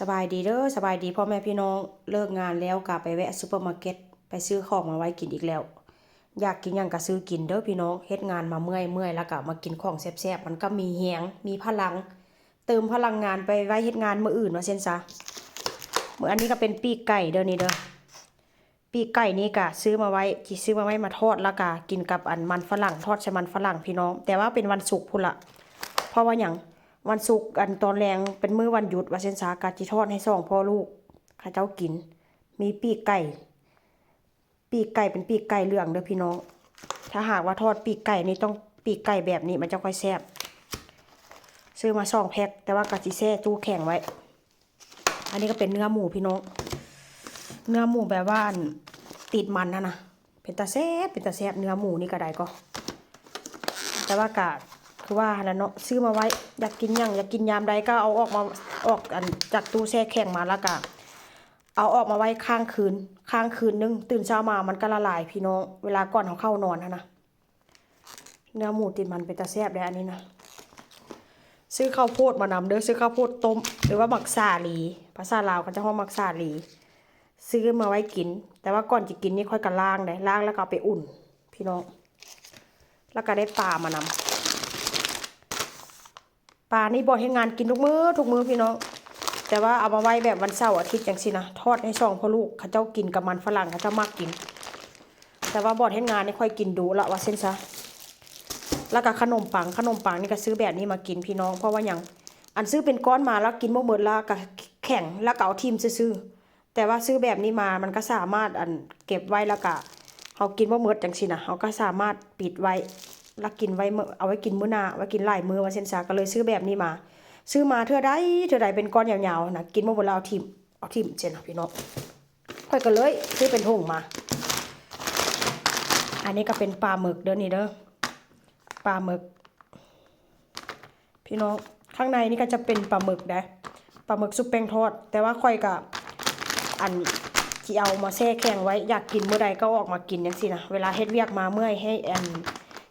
สบายดีเด้อสบายดีพ่อแม่พี่น้องเลิกงานแล้วก็ไปแวะซุปเปอร์มาร์เก็ตไปซื้อของมาไว้กินอีกแล้วอยากกินหยังก็ซื้อกินเด้อพี่น้องเฮ็ดงานมาเมื่อยแล้วก็มากินของแซ่บๆมันก็มีแฮงมีพลังเติมพลังงานไปไว้เฮ็ดงานมื้ออื่นว่าเช่นซะมื้ออันนี้ก็เป็นปีกไก่เด้อนี่เด้อปีกไก่นี่ก็ซื้อมาไว้สิซื้อมาไว้มาทอดแล้วก็กินกับอันมันฝรั่งทอดใส่มันฝรั่งพี่น้องแต่ว่าเป็นวันศุกร์พุ่นละเพราะว่าหยังวันศุกร์อันตอนแรงเป็นมื้อวันหยุดว่าเช่นซากาจิทอดให้สองพ่อลูกข้าเจ้ากินมีปีกไก่เป็นปีกไก่เหลืองเด้อพี่น้องถ้าหากว่าทอดปีกไก่นี่ต้องปีกไก่แบบนี้มันจะค่อยแซ่บซื้อมา2 แพ็คแต่ว่ากะจิแช่ตู้แข็งไว้อันนี้ก็เป็นเนื้อหมูพี่น้องเนื้อหมูแบบว่าติดมันนะเป็นตาแซ่บเนื้อหมูนี่ก็ได้ก็แต่ว่ากะคือว่าแล้วเนาะซื้อมาไว้อยากกินหยังอยากกินยามใดก็เอาออกอันจากตู้แช่แข็งมาแล้วก็เอาออกมาไว้ข้างคืนนึงตื่นเช้ามามันก็ละลายพี่น้องเวลาก่อนเขาเข้านอนนะเนื้อหมูติดมันเป็นตาแซ่บเลยอันนี้นะซื้อข้าวโพดมานำเด้อซื้อข้าวโพดต้มหรือว่าหมักสาลีภาษาลาวเขาจะเรียกหมักสาลีซื้อมาไว้กินแต่ว่าก่อนจะกินนี่ค่อยกันล้างเลยล้างแล้วก็เอาไปอุ่นพี่น้องแล้วก็ได้ปลามานำปลานี่บ่ให้งานกินทุกมื้อพี่น้องแต่ว่าเอามาไว้แบบวันเสาร์อาทิตย์จังซี่นะทอดให้2พ่อลูกเขาเจ้ากินกับมันฝรั่งเขาเจ้ามักกินแต่ว่าบ่ให้งานนี่ค่อยกินดูละว่าเส้นซะแล้วก็ขนมปังนี่ก็ซื้อแบบนี้มากินพี่น้องเพราะว่าหยังอันซื้อเป็นก้อนมาแล้วกินบ่หมดแล้วก็แข็งแล้วก็เอาทิ่มซื่อๆแต่ว่าซื้อแบบนี้มามันก็สามารถอันเก็บไว้แล้วก็เฮากินบ่หมดจังซี่นะเฮาก็สามารถปิดไว้แล้วกินไว้เอาไว้กินมื้อหน้าไว้กินหลายมื้อว่าเส้นซะก็เลยซื้อแบบนี้มาซื้อมาเทื่อใดเป็นก้อนยาวๆนะกินบ่หมดแล้วเอาทิ่มเช่นนะพี่น้องค่อยก็เลยซื้อเป็นถุงมาอันนี้ก็เป็นปลาหมึกเด้อนี่เด้อปลาหมึกพี่น้องข้างในนี่ก็จะเป็นปลาหมึกนะปลาหมึกซุปแป้งทอดแต่ว่าค่อยก็อันที่เอามาแช่แข็งไว้อยากกินเมื่อใดก็ออกมากินจังซี่นะเวลาเฮ็ดเวียกมาเมื่อยให้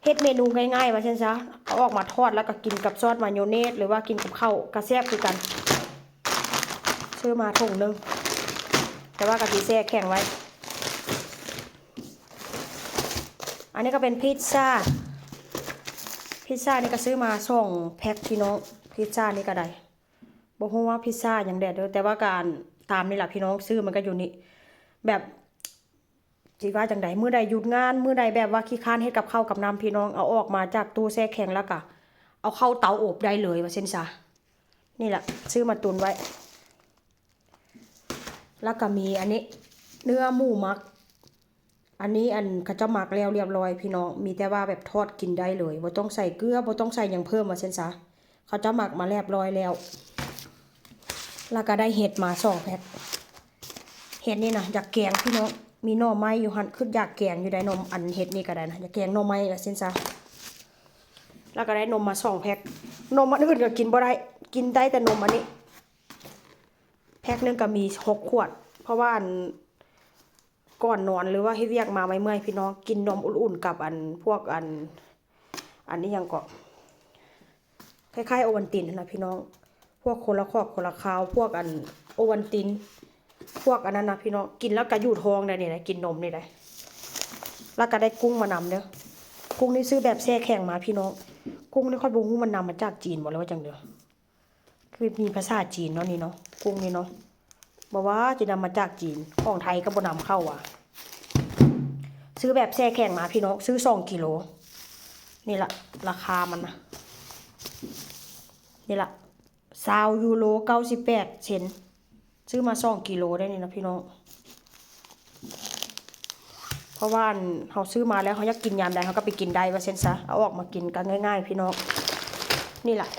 เฮ็ดเมนูง่ายๆว่าซั่นซะเอาออกมาทอดแล้วก็กินกับซอสมายองเนสหรือว่ากินกับข้าวกระแซ่บคือกันซื้อมาถุงนึงแต่ว่ากะทิแช่แข็งไว้อันนี้ก็เป็นพิซซ่านี่ก็ซื้อมา2 แพ็คพี่น้องพิซซ่านี่ก็ได้บ่ฮู้ว่าพิซซ่าหยังแดดเด้อแต่ว่าการตามนี่ล่ะพี่น้องซื้อมันก็อยู่นี่แบบสิว่าจังไดมื้อใดหยุดงานมื้อใดแบบว่าขี้ค้านเฮ็ดกับข้าวกับน้ำพี่น้องเอาออกมาจากตู้แช่แข็งแล้วก็เอาเข้าเตาอบได้เลยว่าเช่นซะนี่แหละซื้อมาตุนไว้แล้วก็มีอันนี้เนื้อหมูมักอันนี้อันเขาจะหมักแล้วเรียบร้อยพี่น้องมีแต่ว่าแบบทอดกินได้เลยบ่ต้องใส่เกลือบ่ต้องใส่หยังเพิ่มว่าเช่นซะเขาจะหมักมาเรียบร้อยแล้วแล้วก็ได้เห็ดมา2 แพ็คเห็ดนี่นะอยากแกงพี่น้องมีหน่อไม้อยู่หั่นคืออยากแกงอยู่ได้นมอันเห็ดนี่ก็ได้นะอยากแกงหน่อไม้ว่าเช่นซะแล้วก็ได้นมมา2 แพ็คนมอันอื่นก็กินบ่ได้กินได้แต่นมอันนี้แพ็คนึงก็มี6 ขวดเพราะว่าอันก่อนนอนหรือว่าให้เวียกมาเมื่อยพี่น้องกินนมอุ่นๆกับอันพวกอันนี้ยังก็คล้ายๆโอวัลตินนะพี่น้องพวกคนละครอบคนละคาวพวกอันโอวัลตินพวกอันนั้นนะพี่น้องกินแล้วก็อยู่ท้องได้นี่นะกินนมนี่ได้แล้วก็ได้กุ้งมานำเด้อกุ้งนี่ซื้อแบบแช่แข็งมาพี่น้องกุ้งนี่ค่อยบ่ฮู้มันนำมาจากจีนบ่แล้วว่าจังเด้อคือมีภาษาจีนเนาะนี่เนาะกุ้งนี่เนาะบอกว่าจะนำมาจากจีนของไทยก็บ่นำเข้าว่ะซื้อแบบแช่แข็งมาพี่น้องซื้อ2 กิโลนี่ละราคามันนะนี่ละ20 ยูโร 98 เซนต์ซื้อมา2 กิโลได้นี่นะพี่น้องเพราะว่าเขาซื้อมาแล้วเขาอยากกินยามใดเขาก็ไปกินได้ว่าเช่นซะเอาออกมากินกันง่ายๆพี่น้องนี่แหละ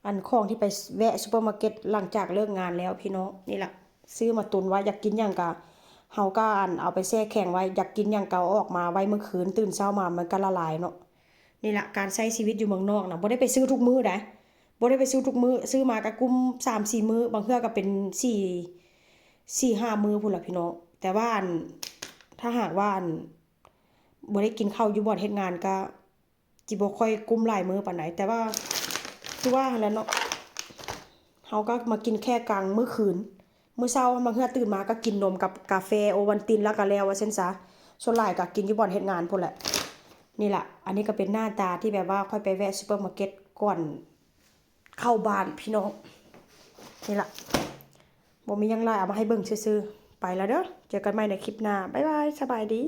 อันของที่ไปแวะซุปเปอร์มาร์เก็ตหลังจากเลิกงานแล้วพี่น้องนี่แหละซื้อมาตุนไว้อยากกินอย่างกะเฮาก็เอาไปแช่แข็งไว้อยากกินอย่างเก่าออกมาไว้เมื่อคืนตื่นเช้ามามันก็ละลายเนาะนี่แหละการใช้ชีวิตอยู่เมืองนอกนะบ่ได้ไปซื้อทุกมื้อนะบ่ได้ไปซื้อทุกมื้อซื้อมาก็กุม3-4 มื้อบางเทื่อก็เป็น4-5 มื้อพุ่นล่ะพี่น้องแต่ว่าถ้าหากว่าบ่ได้กินข้าวอยู่บ่อนเฮ็ดงานก็สิบ่ค่อยกุมหลายมื้อปานใดแต่ว่าคือว่าแล้วเนาะ เฮาก็มากินแค่กลางมื้อคืนมื้อเช้ามาเฮือตื่นมาก็กินนมกับกาแฟโอวัลตินแล้วก็แล้วว่าซั่นซะส่วนหลายก็กินอยู่บ่อนเฮ็ดงานพุ่นแหละนี่ล่ะอันนี้ก็เป็นหน้าตาที่แบบว่าค่อยไปแวะซุปเปอร์มาร์เก็ตก่อนเข้าบ้านพี่น้องนี่ล่ะบ่มีหยังหลายเอามาให้เบิ่งซื่อๆไปแล้วเด้อเจอกันใหม่ในคลิปหน้าบ๊ายบายสบายดี